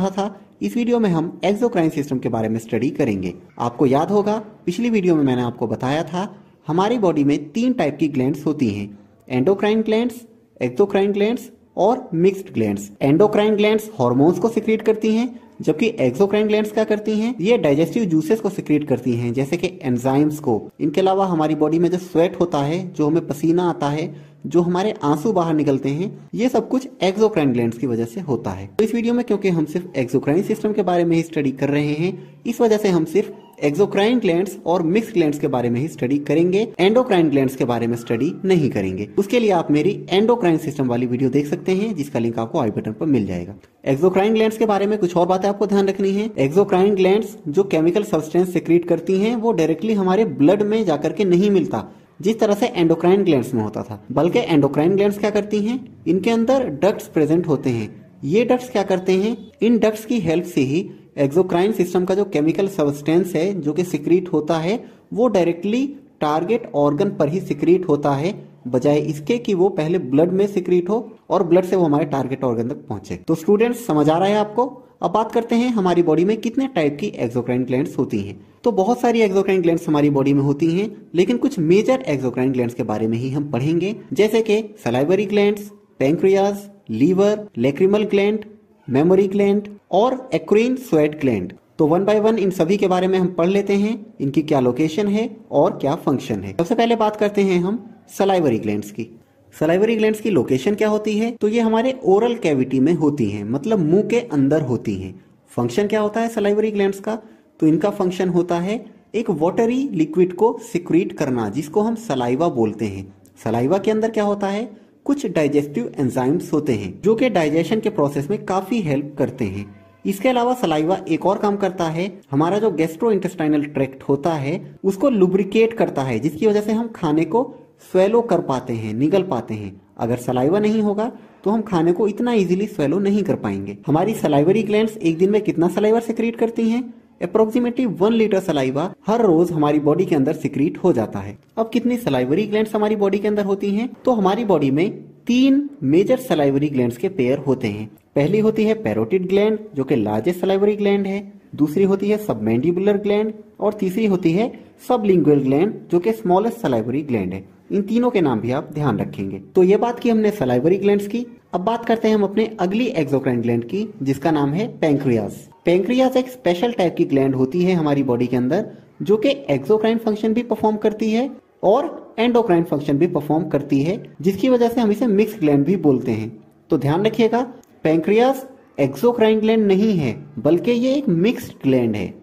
था। इस वीडियो में हम एक्सोक्राइन सिस्टम के बारे में स्टडी करेंगे। आपको याद होगा पिछली वीडियो में मैंने आपको बताया था हमारी बॉडी में 3 टाइप की ग्लैंड्स होती हैं, एंडोक्राइन ग्लैंड्स, एक्सोक्राइन ग्लैंड्स और mixed glands. Endocrine glands hormones को सिक्रीट करती हैं, जबकि एक्सोक्राइन ग्लैंड्स क्या करती हैं, ये डाइजेस्टिव जूसेस को सिक्रीट करती हैं, जैसे कि एंजाइम्स को। इनके अलावा हमारी बॉडी में जो स्वेट होता है, जो हमें पसीना आता है, जो हमारे आंसू बाहर निकलते हैं, ये सब कुछ एक्सोक्राइन ग्लैंड्स की वजह से होता है। तो इस वीडियो में क्योंकि हम सिर्फ एक्सोक्राइन सिस्टम के बारे में ही स्टडी कर रहे हैं, इस वजह से हम सिर्फ एक्सोक्राइन ग्लैंड्स और मिक्स्ड ग्लैंड्स के बारे में ही स्टडी करेंगे, एंडोक्राइन ग्लैंड्स के बारे में स्टडी नहीं करेंगे। उसके लिए आप मेरी एंडोक्राइन सिस्टम वाली वीडियो देख सकते हैं, जिसका लिंक आपको आई बटन पर मिल जाएगा। एक्सोक्राइन ग्लैंड्स के बारे में कुछ और बातें आपको ध्यान रखनी है। एक्सोक्राइन ग्लैंड्स जो केमिकल सब्सटेंस सिक्रीट करती हैं, वो डायरेक्टली हमारे ब्लड में जाकर के नहीं मिलता, जिस तरह से एंडोक्राइन ग्लैंड्स में होता था। बल्कि एंडोक्राइन ग्लैंड्स क्या करती हैं, इनके अंदर डक्ट्स प्रेजेंट होते हैं। ये डक्ट्स क्या करते हैं, इन डक्ट्स की हेल्प से ही एक्सोक्राइन सिस्टम का जो केमिकल सब्सटेंस है जो कि सिक्रीट होता है, वो डायरेक्टली टारगेट ऑर्गन पर ही सिक्रीट होता है, बजाय इसके कि वो पहले ब्लड में सिक्रीट हो और ब्लड से वो हमारे टारगेट ऑर्गन तक पहुंचे। तो स्टूडेंट्स, समझ आ रहा है आपको? अब बात करते हैं हमारी बॉडी में कितने टाइप की एक्सोक्राइन ग्लैंड्स होती हैं। तो बहुत सारी एक्सोक्राइन ग्लैंड्स हमारी बॉडी में होती हैं, लेकिन कुछ मेजर एक्सोक्राइन ग्लैंड्स के बारे में ही हम पढ़ेंगे, जैसे कि salivary glands, pancreas, liver, lacrimal gland, mammary gland और एक्रिन स्वेट ग्लैंड। तो वन बाय वन इन सभी के बारे में हम पढ़ लेते हैं, इनकी क्या लोकेशन है और क्या फंक्शन है। सबसे पहले बात करते हैं हम सलाइवरी ग्लैंड्स की। सलाइवरी ग्लैंड्स की लोकेशन क्या होती है, तो ये हमारे ओरल कैविटी में होती हैं, मतलब मुंह के अंदर होती हैं। फंक्शन क्या होता है सलाइवरी ग्लैंड्स का, तो इनका फंक्शन होता है एक वाटरी लिक्विड को सिक्रीट करना, जिसको हम सलाइवा बोलते हैं। सलाइवा के अंदर क्या होता है, कुछ डाइजेस्टिव एंजाइम्स होते हैं जो कि डाइजेशन के प्रोसेस में काफी हेल्प करते हैं। इसके अलावा सलाइवा एक और काम करता है, हमारा जो गैस्ट्रोइंटेस्टाइनल ट्रैक्ट होता है उसको लुब्रिकेट करता है, जिसकी वजह से हम खाने को स्वेलो कर पाते हैं, निगल पाते हैं। अगर सलाइवा नहीं होगा तो हम खाने को इतना इजीली स्वेलो नहीं कर पाएंगे। हमारी सलाइवरी ग्लैंड्स एक दिन में कितना सलाइवा सिक्रीट करती हैं, अप्रोक्सीमेटली 1 लीटर सलाइवा हर रोज हमारी बॉडी के अंदर सिक्रीट हो जाता है। अब कितनी सलाइवरी ग्लैंड्स हमारी बॉडी के अंदर होती हैं, तो हमारी बॉडी में 3 मेजर सलाइवरी ग्लैंड्स के पेयर होते हैं। पहली होती है पैरोटिड ग्लैंड, जो कि लार्जेस्ट सलाइवरी ग्लैंड है। दूसरी होती है सबमैंडिबुलर ग्लैंड और तीसरी होती है सबलिंगुअल ग्लैंड, जो कि स्मॉलेस्ट सलाइवरी ग्लैंड है। इन तीनों के नाम भी आप ध्यान रखेंगे। तो ये बात की हमने सलाइवरी ग्लैंड्स की। अब बात करते हैं हम अपने अगली एक्सोक्राइन ग्लैंड की, जिसका नाम है पैंक्रियाज। पैंक्रियाज एक स्पेशल टाइप की ग्लैंड होती है हमारी बॉडी के अंदर, जो कि एक्सोक्राइन फंक्शन भी परफॉर्म करती है और एंडोक्राइन फंक्शन भी परफॉर्म करती है, जिसकी वजह से हम इसे मिक्स ग्लैंड भी बोलते हैं। तो ध्यान रखिएगा, पैंक्रियाज एक्सोक्राइन ग्लैंड नहीं है, बल्कि ये एक मिक्स्ड ग्लैंड है।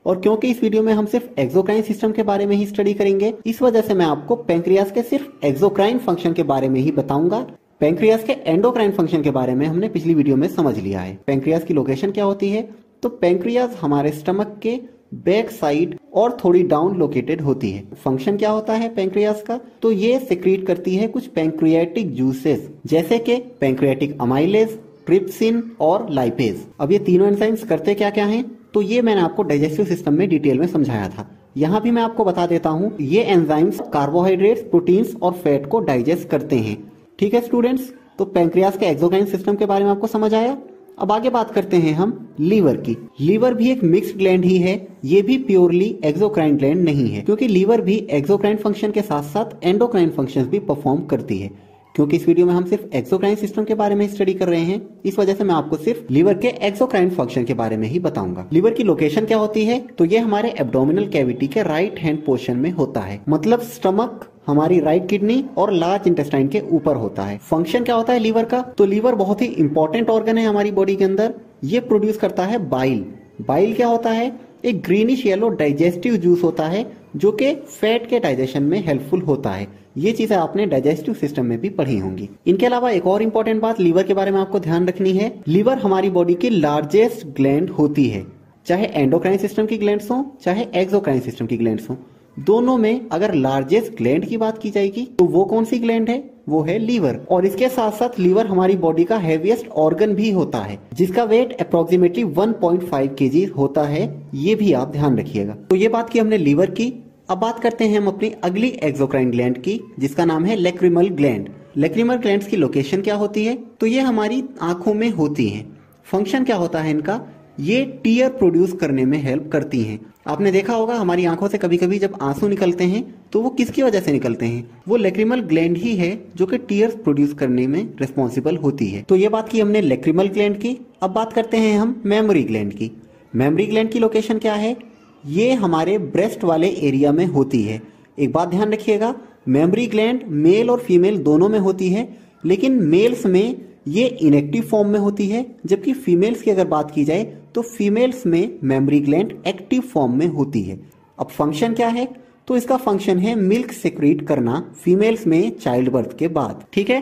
और क्योंकि इस वीडियो में हम सिर्फ एक्सोक्राइन सिस्टम के बारे में ही स्टडी करेंगे, इस वजह से मैं आपको पैंक्रियाज के सिर्फ एक्सोक्राइन फंक्शन के बारे में ही बताऊंगा। पैंक्रियाज के एंडोक्राइन फंक्शन के बारे में हमने पिछली वीडियो में समझ लिया है। पैंक्रियाज की लोकेशन क्या होती है, तो पैंक्रियाज हमारे स्टमक के बैक साइड और थोड़ी डाउन लोकेटेड होती है। फंक्शन क्या होता है पैंक्रियाज का, तो ये सिक्रीट करती है कुछ पैंक्रियाटिक जूसेस, जैसे कि पैंक्रियाटिक अमाइलेज, ट्रिप्सिन और लाइपेज। अब ये तीनों एंजाइम्स करते क्या क्या हैं, तो ये मैंने आपको डाइजेस्टिव सिस्टम में डिटेल में समझाया था। यहाँ भी मैं आपको बता देता हूँ, ये एंजाइम्स कार्बोहाइड्रेट्स, प्रोटीन्स और फैट को डाइजेस्ट करते हैं। ठीक है स्टूडेंट्स, तो पैंक्रियाज के एक्सोक्राइन सिस्टम के बारे में आपको समझ आया। अब आगे बात करते हैं हम लीवर की। लीवर भी एक मिक्स्ड ग्लैंड ही है, ये भी प्योरली एक्सोक्राइन ग्लैंड नहीं है, क्योंकि लीवर भी एक्सोक्राइन फंक्शन के साथ साथ एंडोक्राइन फंक्शंस भी परफॉर्म करती है। क्योंकि इस वीडियो में हम सिर्फ एक्सोक्राइन सिस्टम के बारे में स्टडी कर रहे हैं, इस वजह से मैं आपको सिर्फ लीवर के एक्सोक्राइन फंक्शन के बारे में ही बताऊंगा। लीवर की लोकेशन क्या होती है, तो ये हमारे एब्डोमिनल कैविटी के राइट हैंड पोर्शन में होता है, मतलब स्टमक, हमारी राइट किडनी और लार्ज इंटेस्टाइन के ऊपर होता है। फंक्शन क्या होता है लीवर का, तो लीवर बहुत ही इंपॉर्टेंट ऑर्गन है हमारी बॉडी के अंदर। ये प्रोड्यूस करता है बाइल। बाइल क्या होता है, एक ग्रीनिश येलो डाइजेस्टिव जूस होता है, जो कि फैट के डाइजेशन में हेल्पफुल होता है। ये चीजें आपने डाइजेस्टिव सिस्टम में भी पढ़ी होंगी। इनके अलावा एक और इंपॉर्टेंट बात लीवर के बारे में आपको ध्यान रखनी है, लीवर हमारी बॉडी की लार्जेस्ट ग्लैंड होती है। चाहे एंडोक्राइन सिस्टम की ग्लैंड्स हो, चाहे एक्सोक्राइन सिस्टम की ग्लैंड्स हो, दोनों में अगर लार्जेस्ट ग्लैंड की बात की जाएगी तो वो कौन सी ग्लैंड है, वो है लीवर। और इसके साथ साथ लीवर हमारी बॉडी का हैवीएस्ट ऑर्गन भी होता है, जिसका वेट अप्रोक्सीमेटली 1.5 kg होता है। ये भी आप ध्यान रखिएगा। तो ये बात की हमने लीवर की। अब बात करते हैं हम अपनी अगली एक्सोक्राइन ग्लैंड की, जिसका नाम है लैक्रिमल ग्लैंड। लैक्रिमल ग्लैंड्स की लोकेशन क्या होती है, तो ये हमारी आंखों में होती हैं। फंक्शन क्या होता है इनका, ये टीयर प्रोड्यूस करने में हेल्प करती हैं। आपने देखा होगा हमारी आंखों से कभी कभी जब आंसू निकलते हैं तो वो किसकी वजह से निकलते हैं, वो लैक्रिमल ग्लैंड ही है जो कि टीयर्स प्रोड्यूस करने में रिस्पॉन्सिबल होती है। तो ये बात की हमने लैक्रिमल ग्लैंड की। अब बात करते हैं हम मेमोरी ग्लैंड की। मेमोरी ग्लैंड की लोकेशन क्या है, ये हमारे ब्रेस्ट वाले एरिया में होती है। एक बात ध्यान रखिएगा, मेमोरी ग्लैंड मेल और फीमेल दोनों में होती है, लेकिन मेल्स में ये इनएक्टिव फॉर्म में होती है, जबकि फीमेल्स की अगर बात की जाए तो फीमेल्स में मेमोरी ग्लैंड एक्टिव फॉर्म में होती है। अब फंक्शन क्या है, तो इसका फंक्शन है मिल्क सेक्रेट करना फीमेल्स में चाइल्ड बर्थ के बाद। ठीक है,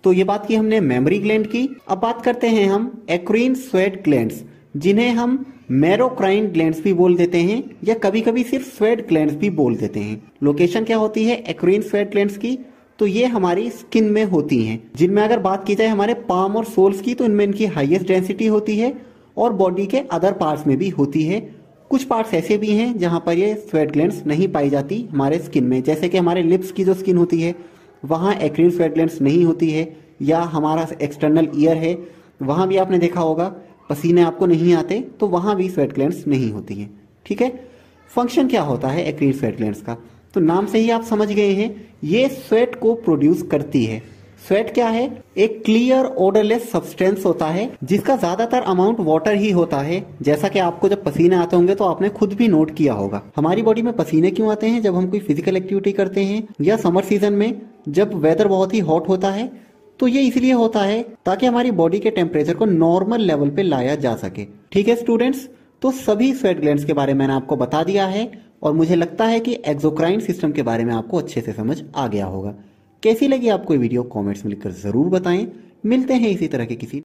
तो ये बात की हमने मेमोरी ग्लैंड की। अब बात करते हैं हम एक्रीन स्वेट ग्लैंड्स, जिन्हें हम मैरोक्राइन ग्लैंड्स भी बोल देते हैं या कभी कभी सिर्फ स्वेट ग्लैंड्स भी बोल देते हैं। लोकेशन क्या होती है एक्रीन स्वेट ग्लैंड्स की, तो ये हमारी स्किन में होती हैं, जिनमें अगर बात की जाए हमारे पाम और सोल्स की तो इनमें इनकी हाईएस्ट डेंसिटी होती है और बॉडी के अदर पार्ट्स में भी होती है। कुछ पार्ट्स ऐसे भी हैं जहां पर ये स्वेट ग्लैंड्स नहीं पाई जाती हमारे स्किन में, जैसे कि हमारे लिप्स की जो स्किन होती है वहां एक्रीन स्वेट ग्लैंड्स नहीं होती है, या हमारा एक्सटर्नल ईयर है वहां भी आपने देखा होगा पसीने आपको नहीं आते तो वहां भी स्वेट ग्लैंड्स नहीं होती हैं। ठीक है, फंक्शन क्या होता है एक्रीन स्वेट ग्लैंड्स का, तो नाम से ही आप समझ गए हैं, ये स्वेट को प्रोड्यूस करती है। स्वेट क्या है, एक क्लियर ओडरलेस सब्सटेंस होता है जिसका ज्यादातर अमाउंट वाटर ही होता है। जैसा कि आपको जब पसीने आते होंगे तो आपने खुद भी नोट किया होगा। हमारी बॉडी में पसीने क्यों आते हैं, जब हम कोई फिजिकल एक्टिविटी करते हैं या समर सीजन में जब वेदर बहुत ही हॉट होता है, तो ये इसलिए होता है ताकि हमारी बॉडी के टेम्परेचर को नॉर्मल लेवल पे लाया जा सके। ठीक है स्टूडेंट्स, तो सभी स्वेट ग्लैंड्स के बारे में मैंने आपको बता दिया है और मुझे लगता है कि एक्सोक्राइन सिस्टम के बारे में आपको अच्छे से समझ आ गया होगा। कैसी लगी आपको ये वीडियो कमेंट्स में लिखकर जरूर बताएं। मिलते हैं इसी तरह के किसी